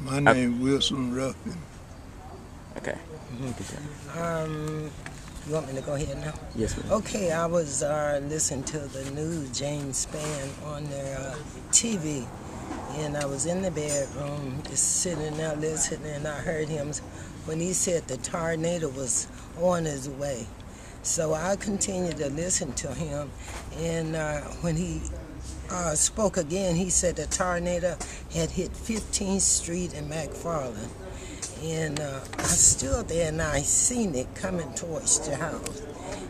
My name Wilson Ruffin. Okay. You want me to go ahead now? Yes, ma'am. Okay, I was listening to the news, James Spann, on their TV, and I was in the bedroom just sitting there listening, and I heard him when he said the tornado was on his way. So I continued to listen to him, and when he spoke again, he said the tornado had hit 15th Street in McFarland. And I stood there and I seen it coming towards the house.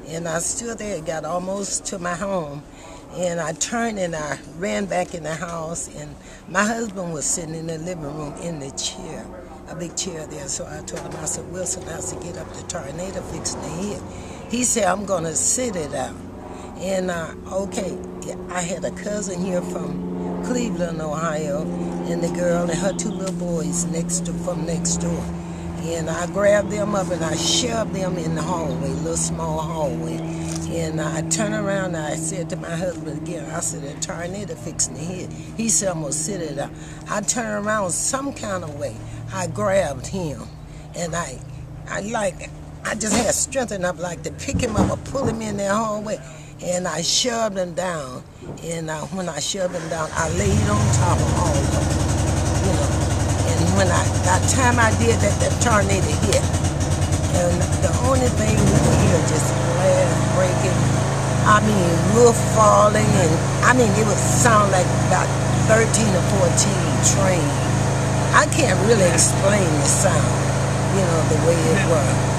And I stood there, got almost to my home, and I turned and I ran back in the house, and my husband was sitting in the living room in the chair, a big chair there. So I told him, I said, Wilson, I said, get up, the tornado fixing to hit. He said, I'm going to sit it out. And okay, I had a cousin here from Cleveland, Ohio, and the girl and her two little boys from next door. And I grabbed them up and I shoved them in the hallway, little small hallway. And I turned around and I said to my husband again, I said, the tornado fixing to hit. He said, I'm going to sit it out. I turned around some kind of way. I grabbed him and I just had strength enough like to pick him up or pull him in that hallway. And I shoved him down, and when I shoved him down, I laid on top of all of them, you know. And when by the time I did that, the tornado hit. And the only thing we could hear just glass breaking, I mean, roof falling, and I mean, it would sound like about 13 or 14 trains. I can't really explain the sound, you know, the way it was.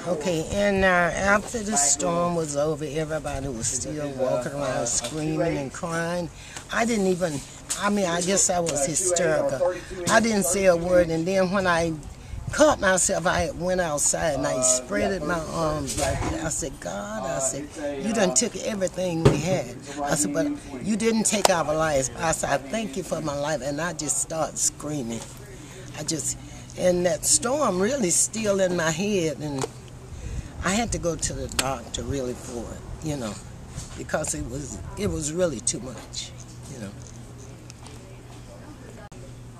Okay, and after the storm was over, everybody was still walking around screaming and crying. I guess I was hysterical. I didn't say a word, and then when I caught myself, I went outside and I spreaded my arms like that. I said, God, I said, you done took everything we had. I said, but you didn't take our lives. I said, I thank you for my life, and I just started screaming. And that storm really still in my head, and I had to go to the doctor really for it, you know, because it was really too much, you know.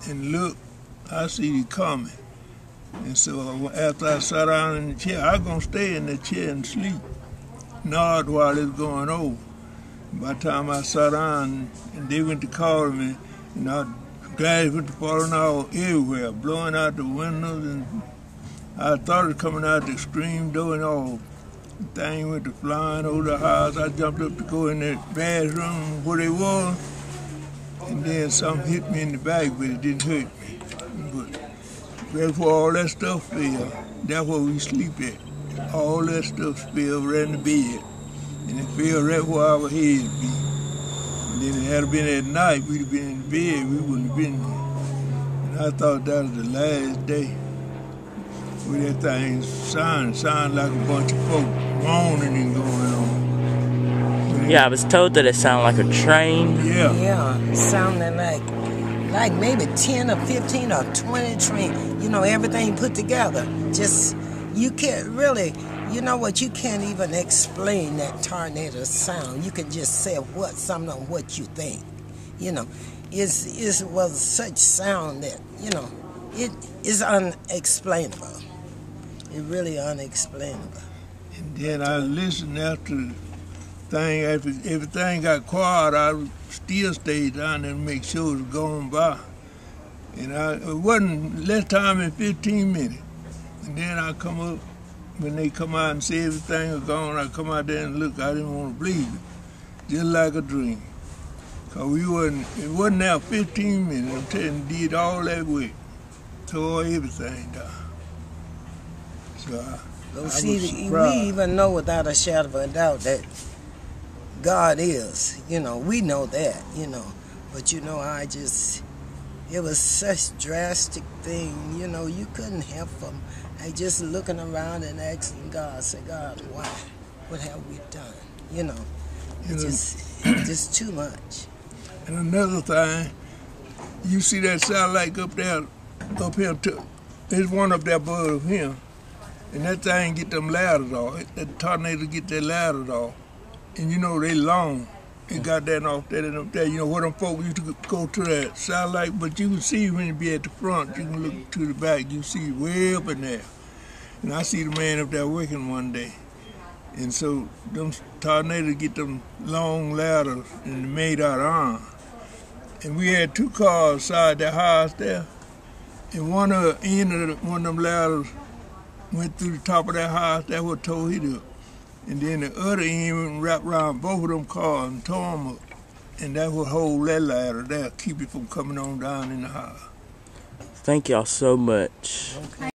And look, I see you coming. And so after I sat down in the chair, I was going to stay in the chair and sleep, nod while it's going over. By the time I sat down and they went to call me, glass went falling out everywhere, blowing out the windows, and I thought it was coming out the screen door and all. The thing went to flying over the house. I jumped up to go in the bathroom where they were, and then something hit me in the back, but it didn't hurt me. But that's where all that stuff fell. That's where we sleep at. All that stuff fell right in the bed, and it fell right where our head be. And then it had been at night, we'd have been in the bed, we wouldn't have been there. And I thought that was the last day. With that thing sound like a bunch of folk moaning and going on. Yeah, I was told that it sounded like a train. Yeah. Yeah, it sounded like maybe 10 or 15 or 20 trains, you know, everything put together. Just, you can't really, you know what, you can't even explain that tornado sound. You can just say something on what you think, you know. It was such sound that, you know, it is unexplainable. It's really unexplainable. And then I listened after everything got quiet, I still stayed down there to make sure it was going by. And it wasn't less time than 15 minutes. And then I come up, when they come out and say everything was gone, I come out there and look, I didn't want to believe it. Just like a dream. Cause it wasn't now 15 minutes, I'm telling you, did all that work. Tore everything down. So we even know without a shadow of a doubt that God is, you know, we know that, you know. But you know, it was such drastic thing, you know, you couldn't help them. I just looking around and asking God, say, God, why? What have we done? You know, it's just too much. And another thing, you see that satellite up here too. There's one up there above him. And that thing get them ladders off. That tornado get their ladders off. And you know they long. and got that off that and up there. You know, where them folks used to go to that satellite, but you can see when you be at the front, you can look to the back, you see way up in there. And I see the man up there working one day. And so them tornadoes get them long ladders and made out of iron. And we had 2 cars inside that house there. And one of the end of one of them ladders went through the top of that house. That what tore it up. And then the other end went and wrapped around both of them cars and tore them up. And that would hold that ladder there, keep it from coming on down in the house. Thank y'all so much. Okay.